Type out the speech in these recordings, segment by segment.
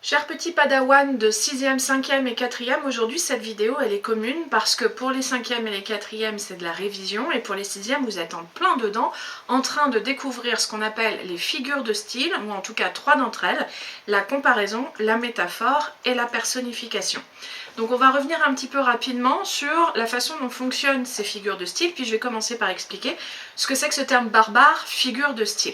Chers petits padawans de 6e, 5e et 4e, aujourd'hui cette vidéo elle est commune parce que pour les 5e et les 4e c'est de la révision et pour les 6e vous êtes en plein dedans en train de découvrir ce qu'on appelle les figures de style, ou en tout cas 3 d'entre elles, la comparaison, la métaphore et la personnification. Donc on va revenir un petit peu rapidement sur la façon dont fonctionnent ces figures de style, puis je vais commencer par expliquer ce que c'est que ce terme barbare, figure de style.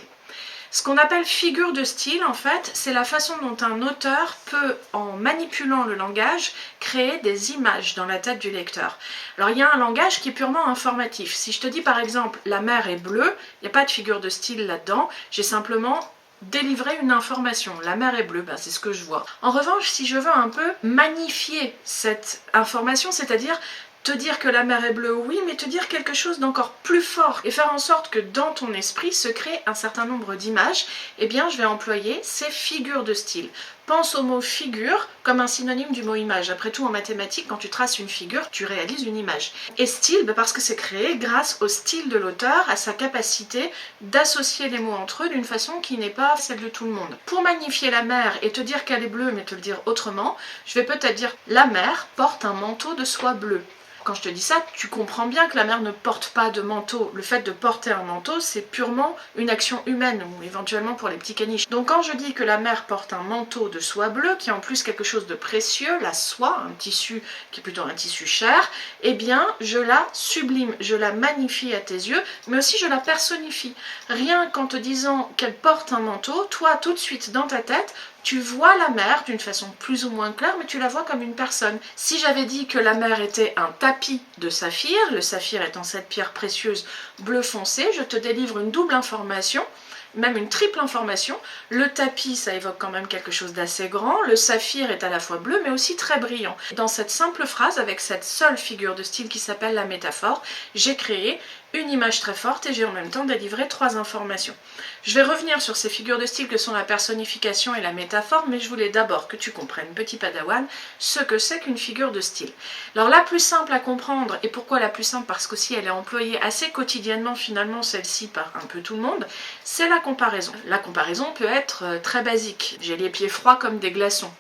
Ce qu'on appelle figure de style, en fait, c'est la façon dont un auteur peut, en manipulant le langage, créer des images dans la tête du lecteur. Alors il y a un langage qui est purement informatif. Si je te dis par exemple « la mer est bleue », il n'y a pas de figure de style là-dedans, j'ai simplement délivrer une information. La mer est bleue, ben c'est ce que je vois. En revanche, si je veux un peu magnifier cette information, c'est-à-dire te dire que la mer est bleue, oui, mais te dire quelque chose d'encore plus fort et faire en sorte que dans ton esprit se crée un certain nombre d'images, eh bien je vais employer ces figures de style. Pense au mot figure comme un synonyme du mot image. Après tout, en mathématiques, quand tu traces une figure, tu réalises une image. Et style, parce que c'est créé grâce au style de l'auteur, à sa capacité d'associer les mots entre eux d'une façon qui n'est pas celle de tout le monde. Pour magnifier la mer et te dire qu'elle est bleue, mais te le dire autrement, je vais peut-être dire « la mer porte un manteau de soie bleue ». Quand je te dis ça, tu comprends bien que la mer ne porte pas de manteau. Le fait de porter un manteau, c'est purement une action humaine, ou éventuellement pour les petits caniches. Donc quand je dis que la mer porte un manteau de soie bleue, qui est en plus quelque chose de précieux, la soie, un tissu qui est plutôt un tissu cher, eh bien je la sublime, je la magnifie à tes yeux, mais aussi je la personnifie. Rien qu'en te disant qu'elle porte un manteau, toi tout de suite dans ta tête, tu vois la mer d'une façon plus ou moins claire, mais tu la vois comme une personne. Si j'avais dit que la mer était un tapis de saphir, le saphir étant cette pierre précieuse bleu foncé, je te délivre une double information, même une triple information. Le tapis, ça évoque quand même quelque chose d'assez grand, le saphir est à la fois bleu mais aussi très brillant. Dans cette simple phrase, avec cette seule figure de style qui s'appelle la métaphore, j'ai créé une image très forte et j'ai en même temps délivré 3 informations. Je vais revenir sur ces figures de style que sont la personnification et la métaphore, mais je voulais d'abord que tu comprennes, petit padawan, ce que c'est qu'une figure de style. Alors la plus simple à comprendre, et pourquoi la plus simple? Parce qu'aussi elle est employée assez quotidiennement finalement, celle-ci par un peu tout le monde, c'est la comparaison. La comparaison peut être très basique. J'ai les pieds froids comme des glaçons.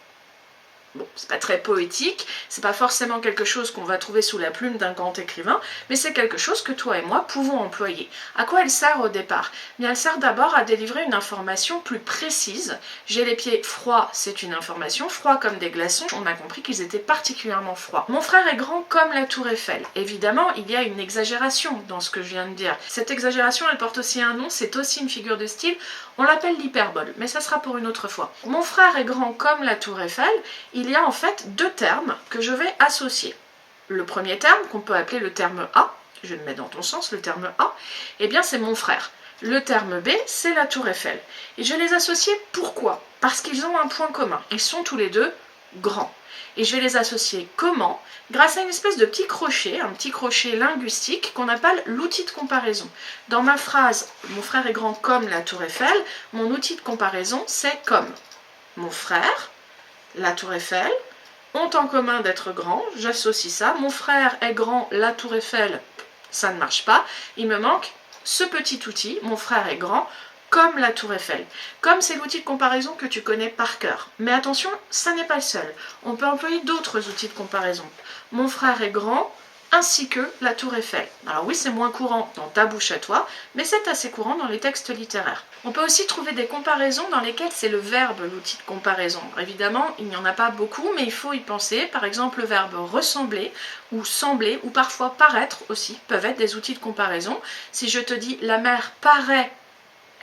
Bon, c'est pas très poétique, c'est pas forcément quelque chose qu'on va trouver sous la plume d'un grand écrivain, mais c'est quelque chose que toi et moi pouvons employer. À quoi elle sert au départ? Bien, elle sert d'abord à délivrer une information plus précise. J'ai les pieds froids, c'est une information, froid comme des glaçons, on a compris qu'ils étaient particulièrement froids. Mon frère est grand comme la tour Eiffel. Évidemment, il y a une exagération dans ce que je viens de dire. Cette exagération, elle porte aussi un nom, c'est aussi une figure de style, on l'appelle l'hyperbole, mais ça sera pour une autre fois. Mon frère est grand comme la tour Eiffel, il y a en fait 2 termes que je vais associer. Le premier terme, qu'on peut appeler le terme A, je le mets dans ton sens, le terme A, eh bien c'est mon frère. Le terme B, c'est la tour Eiffel. Et je les associe pourquoi? Parce qu'ils ont un point commun. Ils sont tous les deux grands. Et je vais les associer comment? Grâce à une espèce de petit crochet, un petit crochet linguistique qu'on appelle l'outil de comparaison. Dans ma phrase « mon frère est grand comme la tour Eiffel », mon outil de comparaison c'est comme. Mon frère, la tour Eiffel, ont en commun d'être grands, j'associe ça. Mon frère est grand, la tour Eiffel, ça ne marche pas. Il me manque ce petit outil, mon frère est grand, comme la tour Eiffel. Comme c'est l'outil de comparaison que tu connais par cœur. Mais attention, ça n'est pas le seul. On peut employer d'autres outils de comparaison. Mon frère est grand, ainsi que la tour Eiffel. Alors oui, c'est moins courant dans ta bouche à toi, mais c'est assez courant dans les textes littéraires. On peut aussi trouver des comparaisons dans lesquelles c'est le verbe, l'outil de comparaison. Évidemment, il n'y en a pas beaucoup, mais il faut y penser. Par exemple, le verbe ressembler, ou sembler, ou parfois paraître aussi, peuvent être des outils de comparaison. Si je te dis « la mer paraît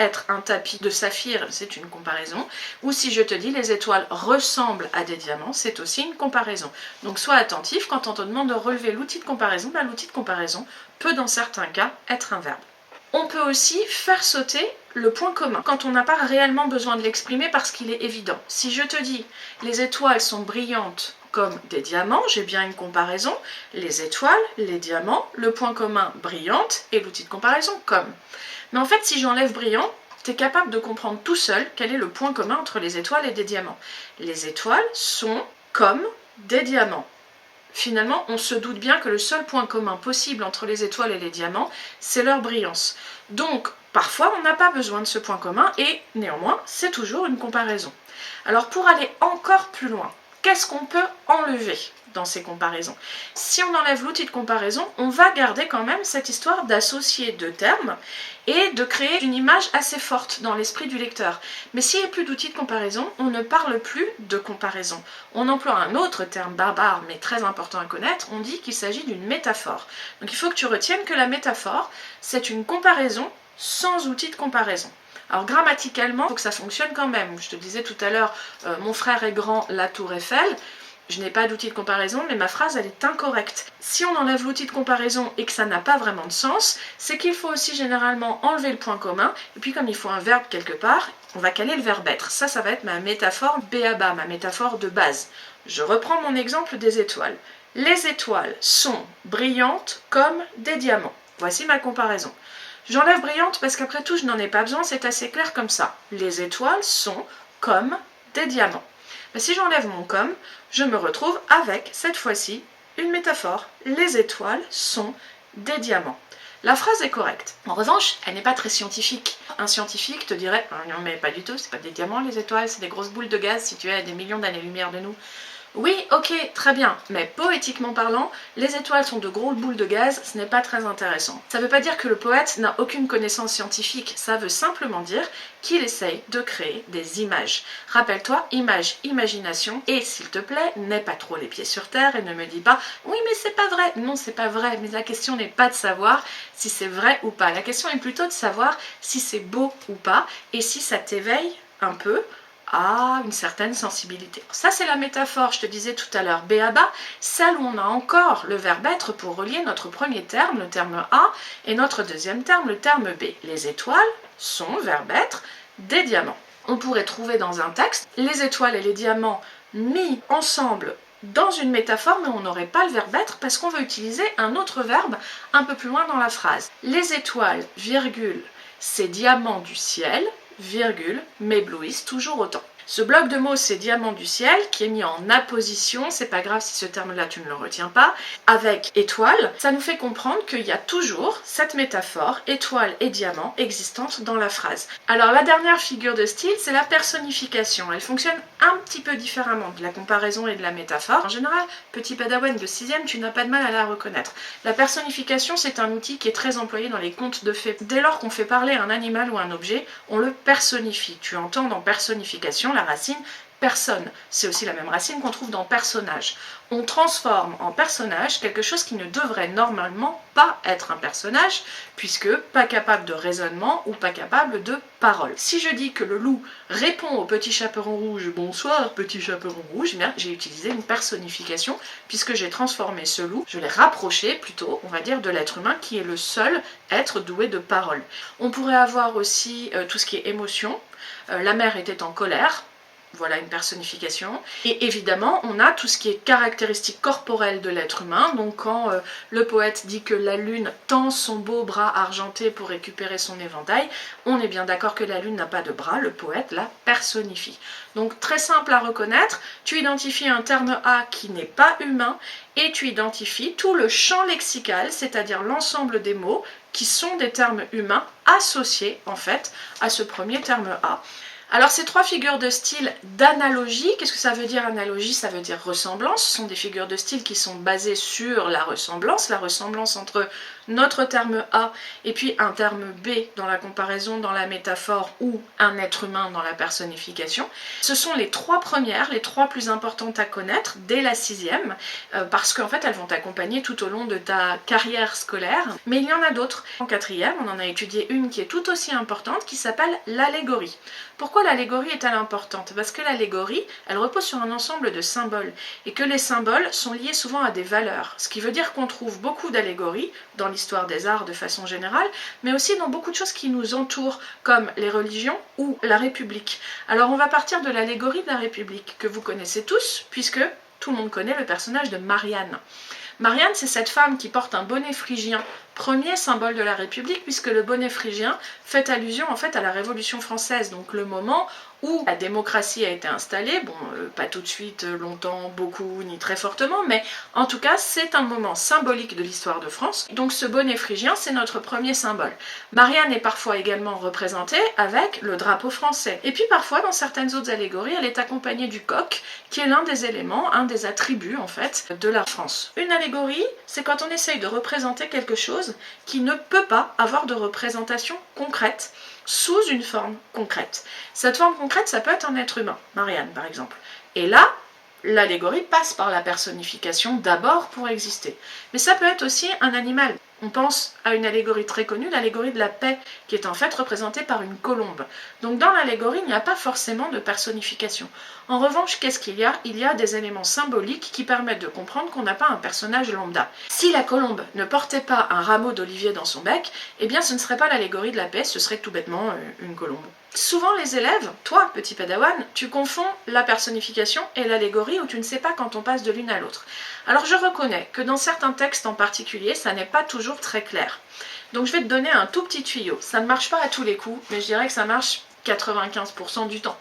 être un tapis de saphir », c'est une comparaison. Ou si je te dis les étoiles ressemblent à des diamants, c'est aussi une comparaison. Donc sois attentif, quand on te demande de relever l'outil de comparaison, l'outil de comparaison peut dans certains cas être un verbe. On peut aussi faire sauter le point commun, quand on n'a pas réellement besoin de l'exprimer parce qu'il est évident. Si je te dis les étoiles sont brillantes comme des diamants, j'ai bien une comparaison, les étoiles, les diamants, le point commun brillante et l'outil de comparaison comme. Mais en fait, si j'enlève brillant, tu es capable de comprendre tout seul quel est le point commun entre les étoiles et des diamants. Les étoiles sont comme des diamants. finalement, on se doute bien que le seul point commun possible entre les étoiles et les diamants, c'est leur brillance. Donc, parfois, on n'a pas besoin de ce point commun et néanmoins, c'est toujours une comparaison. Alors, pour aller encore plus loin, qu'est-ce qu'on peut enlever dans ces comparaisons? Si on enlève l'outil de comparaison, on va garder quand même cette histoire d'associer deux termes et de créer une image assez forte dans l'esprit du lecteur. Mais s'il n'y a plus d'outil de comparaison, on ne parle plus de comparaison. On emploie un autre terme barbare mais très important à connaître, on dit qu'il s'agit d'une métaphore. Donc il faut que tu retiennes que la métaphore, c'est une comparaison sans outil de comparaison. Alors grammaticalement, il faut que ça fonctionne quand même. Je te disais tout à l'heure, mon frère est grand, la tour Eiffel. Je n'ai pas d'outil de comparaison, mais ma phrase, elle est incorrecte. Si on enlève l'outil de comparaison et que ça n'a pas vraiment de sens, c'est qu'il faut aussi généralement enlever le point commun. Et puis comme il faut un verbe quelque part, on va caler le verbe être. Ça va être ma métaphore b.a.-ba, ma métaphore de base. Je reprends mon exemple des étoiles. Les étoiles sont brillantes comme des diamants. Voici ma comparaison. J'enlève brillante parce qu'après tout, je n'en ai pas besoin, c'est assez clair comme ça. Les étoiles sont comme des diamants. Mais si j'enlève mon comme, je me retrouve avec, cette fois-ci, une métaphore. Les étoiles sont des diamants. La phrase est correcte. En revanche, elle n'est pas très scientifique. Un scientifique te dirait « Non mais pas du tout, c'est pas des diamants les étoiles, c'est des grosses boules de gaz situées à des millions d'années-lumière de nous. » Oui, ok, très bien, mais poétiquement parlant, les étoiles sont de grosses boules de gaz, ce n'est pas très intéressant. Ça ne veut pas dire que le poète n'a aucune connaissance scientifique, ça veut simplement dire qu'il essaye de créer des images. Rappelle-toi, image, imagination, et s'il te plaît, n'aie pas trop les pieds sur terre et ne me dis pas « Oui, mais c'est pas vrai !» Non, c'est pas vrai, mais la question n'est pas de savoir si c'est vrai ou pas. La question est plutôt de savoir si c'est beau ou pas, et si ça t'éveille un peu à une certaine sensibilité. Ça, c'est la métaphore, je te disais tout à l'heure, b.a.-ba, celle où on a encore le verbe être pour relier notre premier terme, le terme A, et notre deuxième terme, le terme B. Les étoiles sont, verbe être, des diamants. On pourrait trouver dans un texte les étoiles et les diamants mis ensemble dans une métaphore, mais on n'aurait pas le verbe être parce qu'on veut utiliser un autre verbe un peu plus loin dans la phrase. Les étoiles, virgule, ces diamants du ciel, virgule, m'éblouissent toujours autant. Ce bloc de mots, c'est diamant du ciel, qui est mis en apposition, c'est pas grave si ce terme-là tu ne le retiens pas, avec étoile, ça nous fait comprendre qu'il y a toujours cette métaphore, étoile et diamant, existante dans la phrase. Alors la dernière figure de style, c'est la personnification. Elle fonctionne un petit peu différemment de la comparaison et de la métaphore. En général, petit padawan de 6e, tu n'as pas de mal à la reconnaître. La personnification, c'est un outil qui est très employé dans les contes de fées. Dès lors qu'on fait parler un animal ou un objet, on le personnifie. Tu entends dans personnification la racine personne. C'est aussi la même racine qu'on trouve dans personnage. On transforme en personnage quelque chose qui ne devrait normalement pas être un personnage, puisque pas capable de raisonnement ou pas capable de parole. Si je dis que le loup répond au petit chaperon rouge « Bonsoir petit chaperon rouge », eh bien j'ai utilisé une personnification, puisque j'ai transformé ce loup, je l'ai rapproché plutôt, on va dire, de l'être humain qui est le seul être doué de parole. On pourrait avoir aussi tout ce qui est émotion. La mère était en colère. Voilà une personnification. Et évidemment, on a tout ce qui est caractéristique corporelle de l'être humain. Donc quand le poète dit que la lune tend son beau bras argenté pour récupérer son éventail, on est bien d'accord que la lune n'a pas de bras, le poète la personnifie. Donc très simple à reconnaître, tu identifies un terme A qui n'est pas humain et tu identifies tout le champ lexical, c'est-à-dire l'ensemble des mots qui sont des termes humains associés en fait à ce premier terme A. Alors ces trois figures de style d'analogie, qu'est-ce que ça veut dire analogie? Ça veut dire ressemblance, ce sont des figures de style qui sont basées sur la ressemblance entre notre terme A et puis un terme B dans la comparaison, dans la métaphore ou un être humain dans la personnification. Ce sont les trois premières, les trois plus importantes à connaître dès la 6e parce qu'en fait elles vont t'accompagner tout au long de ta carrière scolaire, mais il y en a d'autres. En 4e, on en a étudié une qui est tout aussi importante qui s'appelle l'allégorie. Pourquoi l'allégorie est-elle importante? Parce que l'allégorie, elle repose sur un ensemble de symboles et que les symboles sont liés souvent à des valeurs. Ce qui veut dire qu'on trouve beaucoup d'allégories dans l'histoire des arts de façon générale, mais aussi dans beaucoup de choses qui nous entourent, comme les religions ou la République. Alors on va partir de l'allégorie de la République, que vous connaissez tous, puisque tout le monde connaît le personnage de Marianne. Marianne, c'est cette femme qui porte un bonnet phrygien, premier symbole de la République, puisque le bonnet phrygien fait allusion en fait à la Révolution française, donc le moment où la démocratie a été installée, bon, pas tout de suite, longtemps, beaucoup, ni très fortement, mais en tout cas, c'est un moment symbolique de l'histoire de France. Donc ce bonnet phrygien, c'est notre premier symbole. Marianne est parfois également représentée avec le drapeau français. Et puis parfois, dans certaines autres allégories, elle est accompagnée du coq, qui est l'un des éléments, un des attributs, en fait, de la France. Une allégorie, c'est quand on essaye de représenter quelque chose qui ne peut pas avoir de représentation concrète, sous une forme concrète. Cette forme concrète, ça peut être un être humain, Marianne par exemple. Et là, l'allégorie passe par la personnification d'abord pour exister. Mais ça peut être aussi un animal. On pense à une allégorie très connue, l'allégorie de la paix, qui est en fait représentée par une colombe. Donc dans l'allégorie, il n'y a pas forcément de personnification. En revanche, qu'est-ce qu'il y a? Il y a des éléments symboliques qui permettent de comprendre qu'on n'a pas un personnage lambda. Si la colombe ne portait pas un rameau d'olivier dans son bec, eh bien ce ne serait pas l'allégorie de la paix, ce serait tout bêtement une colombe. Souvent les élèves, toi petit padawan, tu confonds la personnification et l'allégorie, ou tu ne sais pas quand on passe de l'une à l'autre. Alors je reconnais que dans certains textes en particulier, ça n'est pas toujours très clair. Donc je vais te donner un tout petit tuyau. Ça ne marche pas à tous les coups, mais je dirais que ça marche 95% du temps.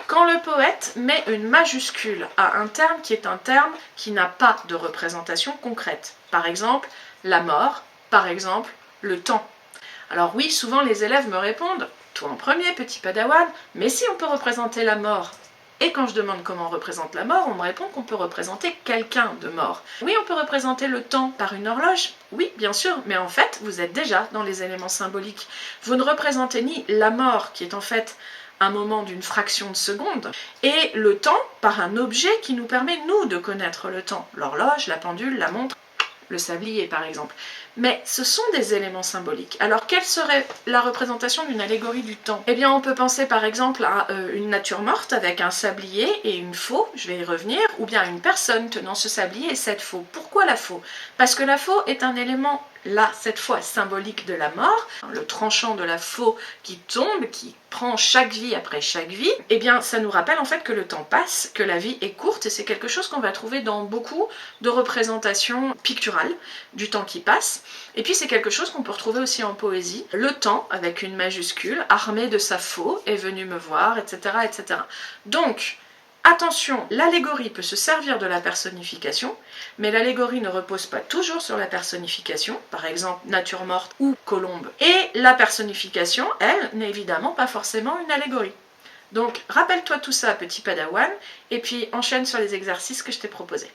Quand le poète met une majuscule à un terme qui est un terme qui n'a pas de représentation concrète, par exemple la mort, par exemple le temps. Alors oui, souvent les élèves me répondent, toi en premier petit padawan, mais si on peut représenter la mort. Et quand je demande comment on représente la mort, on me répond qu'on peut représenter quelqu'un de mort. Oui, on peut représenter le temps par une horloge. Oui, bien sûr, mais en fait, vous êtes déjà dans les éléments symboliques. Vous ne représentez ni la mort, qui est en fait un moment d'une fraction de seconde, et le temps par un objet qui nous permet, nous, de connaître le temps. L'horloge, la pendule, la montre, le sablier par exemple. Mais ce sont des éléments symboliques. Alors quelle serait la représentation d'une allégorie du temps? Eh bien on peut penser par exemple à une nature morte avec un sablier et une faux, je vais y revenir, ou bien une personne tenant ce sablier et cette faux. Pourquoi la faux? Parce que la faux est un élément, là cette fois symbolique de la mort, le tranchant de la faux qui tombe, qui prend chaque vie après chaque vie, eh bien ça nous rappelle en fait que le temps passe, que la vie est courte, et c'est quelque chose qu'on va trouver dans beaucoup de représentations picturales du temps qui passe. Et puis c'est quelque chose qu'on peut retrouver aussi en poésie. Le temps, avec une majuscule, armé de sa faux, est venu me voir, etc. etc. Donc, attention, l'allégorie peut se servir de la personnification, mais l'allégorie ne repose pas toujours sur la personnification, par exemple nature morte ou colombe. Et la personnification, elle, n'est évidemment pas forcément une allégorie. Donc rappelle-toi tout ça, petit padawan, et puis enchaîne sur les exercices que je t'ai proposés.